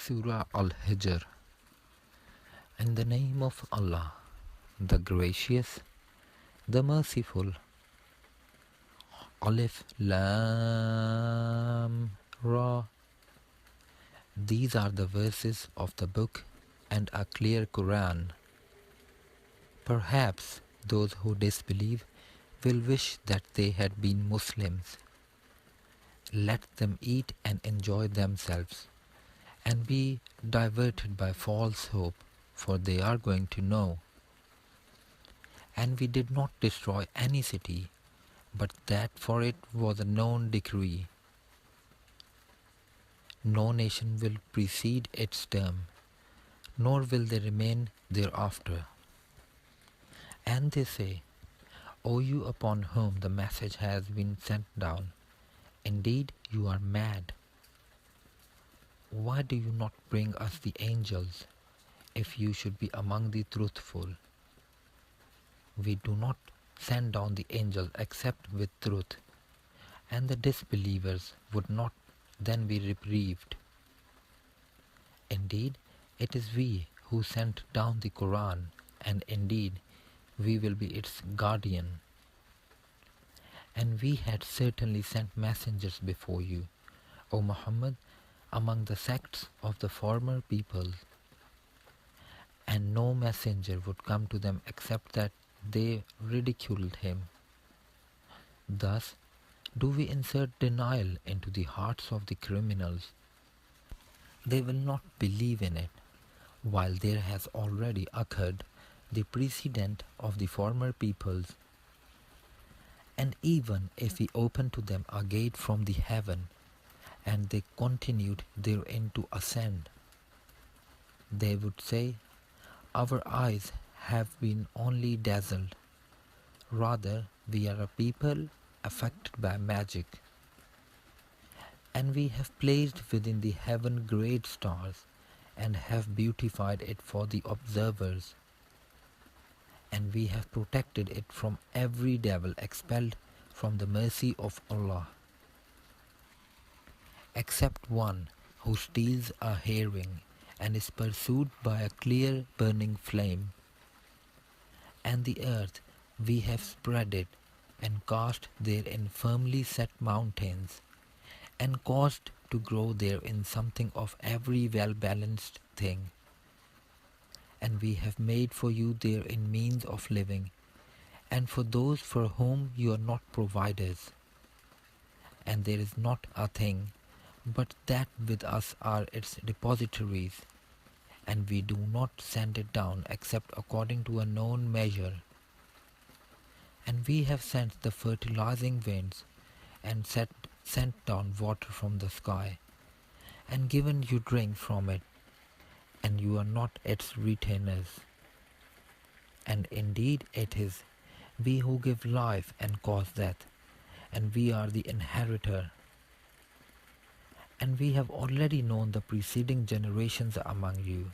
Surah Al-Hijr. In the name of Allah, the Gracious, the Merciful. Alif Lam Ra. These are the verses of the book and a clear Quran. Perhaps those who disbelieve will wish that they had been Muslims. Let them eat and enjoy themselves, and be diverted by false hope, for they are going to know. And we did not destroy any city, but that for it was a known decree. No nation will precede its term, nor will they remain thereafter. And they say, O you upon whom the message has been sent down, indeed you are mad. Why do you not bring us the angels, if you should be among the truthful? We do not send down the angels except with truth, and the disbelievers would not then be reprieved. Indeed, it is we who sent down the Quran, and indeed we will be its guardian. And we had certainly sent messengers before you, O Muhammad, among the sects of the former peoples, and no messenger would come to them except that they ridiculed him. Thus do we insert denial into the hearts of the criminals. They will not believe in it, while there has already occurred the precedent of the former peoples. And even if we open to them a gate from the heaven, and they continued therein to ascend, they would say, Our eyes have been only dazzled. Rather, we are a people affected by magic. And we have placed within the heaven great stars, and have beautified it for the observers. And we have protected it from every devil expelled from the mercy of Allah, except one who steals a herring and is pursued by a clear burning flame. And the earth we have spread it, and cast therein firmly set mountains, and caused to grow therein something of every well-balanced thing. And we have made for you therein means of living, and for those for whom you are not providers. And there is not a thing but that with us are its depositories, and we do not send it down except according to a known measure. And we have sent the fertilizing winds, and sent down water from the sky, and given you drink from it, and you are not its retainers. And indeed it is we who give life and cause death, and we are the inheritor. And we have already known the preceding generations among you,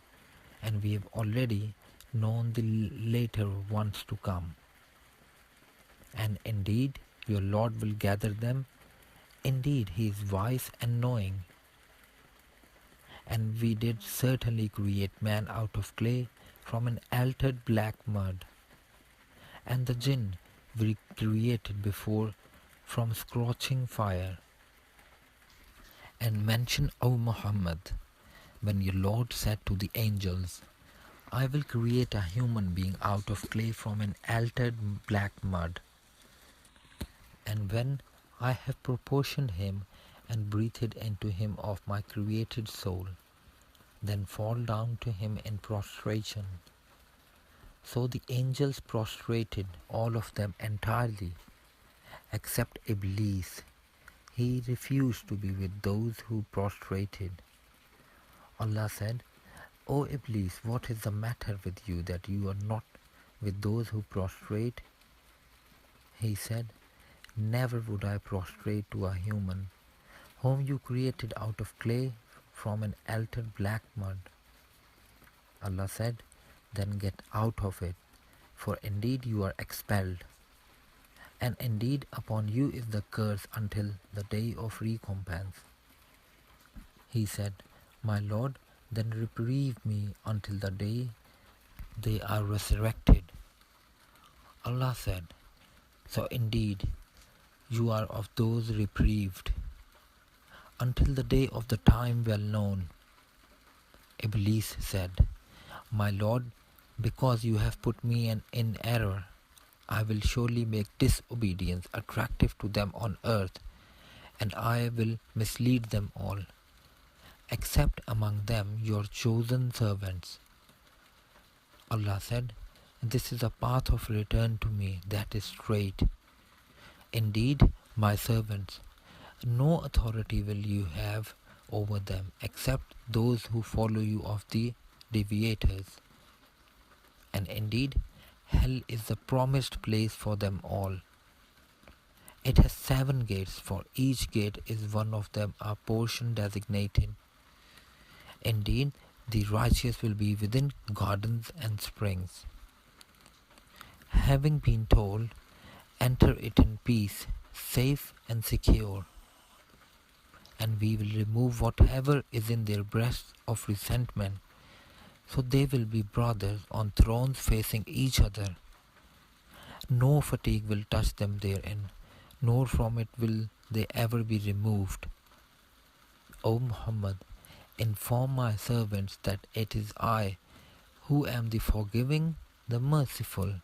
and we have already known the later ones to come. And indeed your Lord will gather them. Indeed he is wise and knowing. And we did certainly create man out of clay from an altered black mud, and the jinn we created before from scorching fire. And mention, O Muhammad, when your Lord said to the angels, I will create a human being out of clay from an altered black mud. And when I have proportioned him and breathed into him of my created soul, then fall down to him in prostration. So the angels prostrated, all of them entirely, except Iblis. He refused to be with those who prostrated. Allah said, O Iblis, what is the matter with you that you are not with those who prostrate? He said, Never would I prostrate to a human, whom you created out of clay from an altered black mud. Allah said, Then get out of it, for indeed you are expelled. And indeed upon you is the curse until the day of recompense. He said, My Lord, then reprieve me until the day they are resurrected. Allah said, so indeed, you are of those reprieved, until the day of the time well known. Iblis said, my Lord, because you have put me in error, I will surely make disobedience attractive to them on earth, and I will mislead them all, except among them your chosen servants. Allah said, this is a path of return to me that is straight. Indeed, my servants, no authority will you have over them except those who follow you of the deviators. And indeed, hell is the promised place for them all. It has 7 gates, for each gate is one of them a portion designated. Indeed, the righteous will be within gardens and springs. Having been told, enter it in peace, safe and secure. And we will remove whatever is in their breasts of resentment, so they will be brothers on thrones facing each other. No fatigue will touch them therein, nor from it will they ever be removed. O Muhammad, inform my servants that it is I who am the forgiving, the merciful,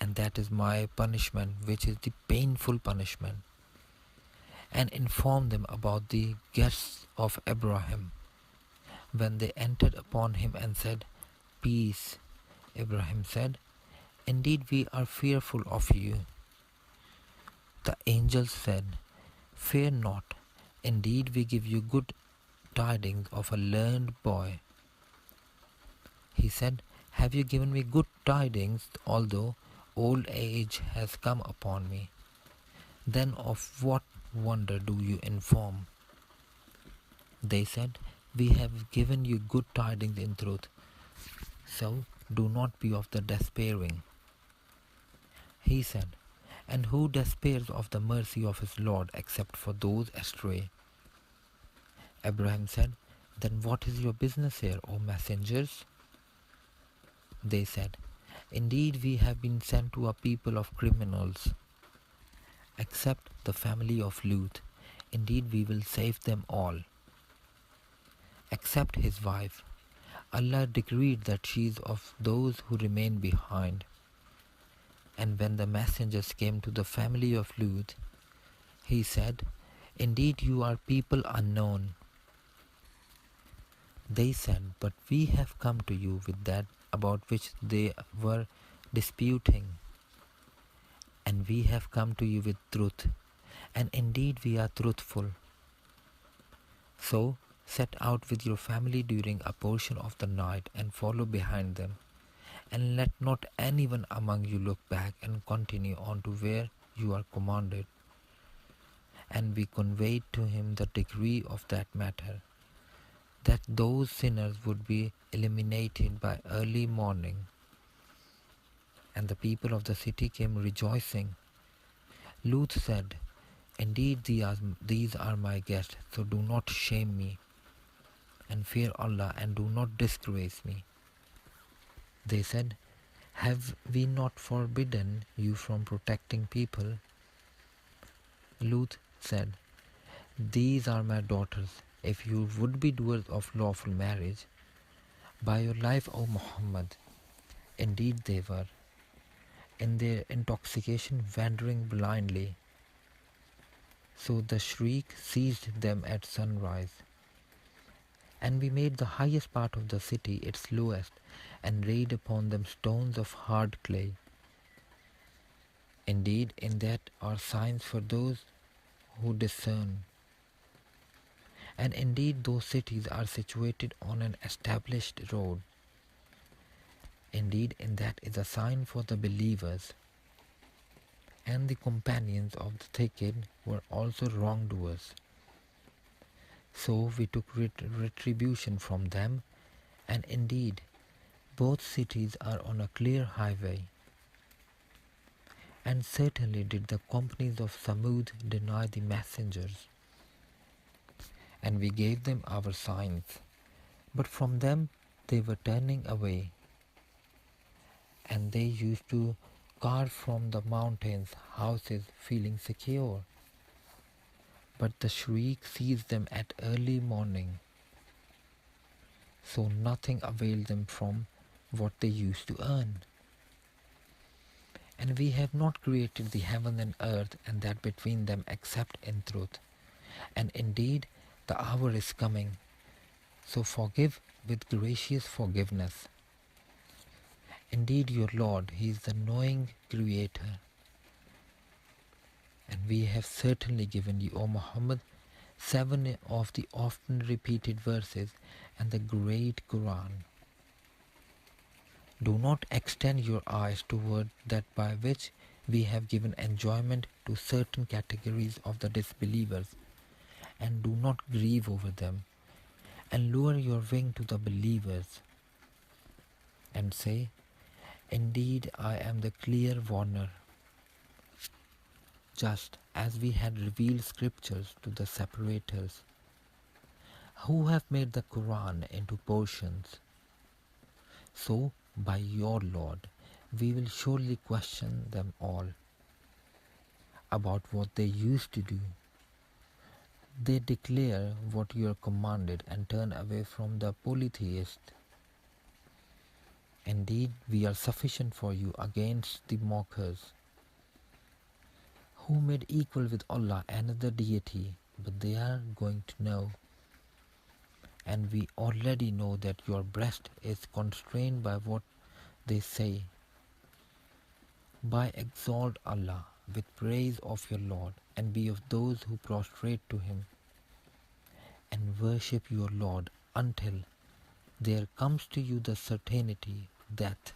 and that is my punishment, which is the painful punishment. And inform them about the guests of Abraham, when they entered upon him and said, peace. Abraham said, indeed we are fearful of you. The angels said, fear not, indeed we give you good tidings of a learned boy. He said, have you given me good tidings, although old age has come upon me? Then of what wonder do you inform? They said, we have given you good tidings in truth, so do not be of the despairing. He said, and who despairs of the mercy of his Lord except for those astray? Abraham said, then what is your business here, O messengers? They said, indeed we have been sent to a people of criminals, except the family of Lut. Indeed we will save them all, except his wife. Allah decreed that she is of those who remain behind. And when the messengers came to the family of Lut, he said, indeed you are people unknown. They said, but we have come to you with that about which they were disputing, and we have come to you with truth, and indeed we are truthful. So set out with your family during a portion of the night and follow behind them, and let not anyone among you look back, and continue on to where you are commanded. And we conveyed to him the decree of that matter, that those sinners would be eliminated by early morning. And the people of the city came rejoicing. Lut said, indeed these are my guests, so do not shame me, and fear Allah, and do not disgrace me. They said, have we not forbidden you from protecting people? Lut said, these are my daughters. If you would be doers of lawful marriage, by your life, O Muhammad, indeed they were, in their intoxication, wandering blindly. So the shriek seized them at sunrise. And we made the highest part of the city its lowest, and laid upon them stones of hard clay. Indeed, in that are signs for those who discern. And indeed those cities are situated on an established road. Indeed, in that is a sign for the believers. And the companions of the thicket were also wrongdoers. So we took retribution from them, and indeed both cities are on a clear highway. And certainly did the companies of Samud deny the messengers, and we gave them our signs. But from them they were turning away, and they used to carve from the mountains houses feeling secure. But the shriek seized them at early morning, so nothing availed them from what they used to earn. And we have not created the heaven and earth and that between them except in truth. And indeed the hour is coming, so forgive with gracious forgiveness. Indeed your Lord, He is the knowing Creator. And we have certainly given you, O Muhammad, 7 of the often repeated verses and the great Quran. Do not extend your eyes toward that by which we have given enjoyment to certain categories of the disbelievers, and do not grieve over them, and lower your wing to the believers, and say, Indeed I am the clear warner. Just as we had revealed scriptures to the separators, who have made the Quran into portions, so by your Lord we will surely question them all about what they used to do. They declare what you are commanded and turn away from the polytheist. Indeed, we are sufficient for you against the mockers, who made equal with Allah another deity, but they are going to know. And we already know that your breast is constrained by what they say. By exalt Allah with praise of your Lord, and be of those who prostrate to Him, and worship your Lord until there comes to you the certainty that